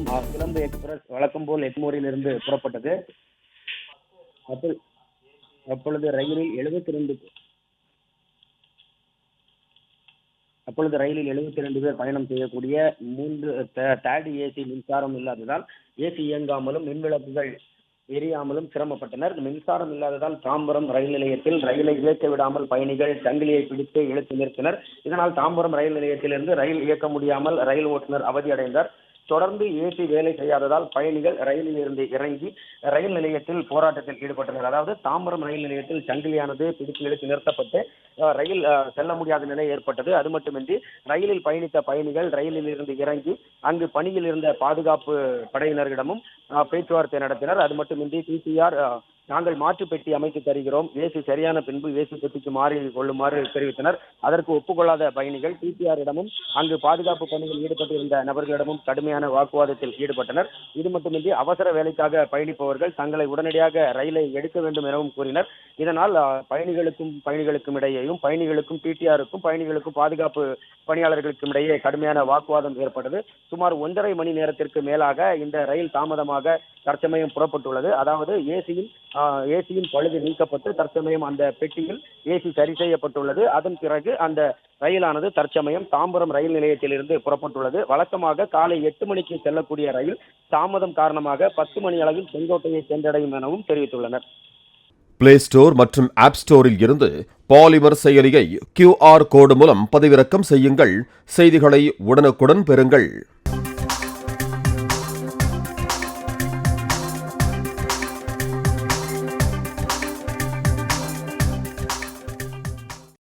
சிலம்பு எக்ஸ்பிரஸ் வழக்கம் போல் எக்மோரிலிருந்து புறப்பட்டது. அப்பொழுது ரயிலில் 72 பேர் பயணம் செய்யக்கூடிய 3 தேர்ட் ஏசி மின்சாரம் இல்லாததால் ஏசி இயங்காமலும் மின்விளக்குகள் எரியாமலும் சிரமப்பட்டனர். மின்சாரம் இல்லாததால் தாம்பரம் ரயில் நிலையத்தில் ரயிலை இயக்க விடாமல் பயணிகள் சங்கிலியை பிடித்து இழுத்து நிறுத்தினர். இதனால் தாம்பரம் ரயில் நிலையத்திலிருந்து ரயில் இயக்க முடியாமல் ரயில் ஓட்டுநர் அவதியடைந்தார். தொடர்ந்து ஏசி வேலை செய்யாததால் பயணிகள் ரயிலில் இருந்து இறங்கி ரயில் நிலையத்தில் போராட்டத்தில் ஈடுபட்டனர். அதாவது தாம்பரம் ரயில் நிலையத்தில் சங்கிலியானது பிடித்து இழுத்து நிறுத்தப்பட்டு ரயில் செல்ல முடியாத நிலை ஏற்பட்டது. அது மட்டுமின்றி ரயிலில் பயணித்த பயணிகள் ரயிலில் இருந்து இறங்கி அங்கு பணியில் இருந்த பாதுகாப்பு படையினரிடமும் பேச்சுவார்த்தை நடத்தினர். அது மட்டுமின்றி டிசிஆர் நாங்கள் மாற்று பெட்டி அமைத்து தருகிறோம், ஏசி சரியான பின்பு ஏசி பெட்டிக்கு மாறி கொள்ளுமாறு தெரிவித்தனர். அதற்கு ஒப்புக்கொள்ளாத பயணிகள் டிசிஆரிடமும் அங்கு பாதுகாப்பு பணியில் ஈடுபட்டிருந்த நபர்களிடமும் கடுமையான வாக்குவாதத்தில் ஈடுபட்டனர். இது மட்டுமின்றி அவசர வேலைக்காக பயணிப்பவர்கள் தங்களை உடனடியாக ரயிலை எடுக்க வேண்டும் எனவும் கூறினர். இதனால் பயணிகளுக்கும் இடையேயும் பயணிகளுக்கும் டிடிஆருக்கும் பயணிகளுக்கும் பாதுகாப்பு பணியாளர்களுக்கும் இடையே கடுமையான வாக்குவாதம் ஏற்பட்டது. சுமார் 1.5 மணி நேரத்திற்கு மேலாக இந்த ரயில் தாமதமாக தற்சமயம் புறப்பட்டுள்ளது. அதாவது ஏசியின் பழுது நீக்கப்பட்டு தற்சமயம் அந்த பெட்டியில் ஏசி சரி செய்யப்பட்டுள்ளது. அதன் பிறகு அந்த ரயிலானது தற்சமயம் தாம்பரம் ரயில் நிலையத்திலிருந்து புறப்பட்டுள்ளது. வழக்கமாக காலை 8 மணிக்கு செல்லக்கூடிய ரயில் தாமதம் காரணமாக 10 மணி அளவில் செங்கோட்டையை சென்றடையும் எனவும் தெரிவித்துள்ளனர். பிளே ஸ்டோர் மற்றும் ஆப் ஸ்டோரில் இருந்து பாலிமர் செயலியை QR கோடு மூலம் பதிவிறக்கம் செய்யுங்கள். செய்திகளை உடனுக்குடன் பெறுங்கள்.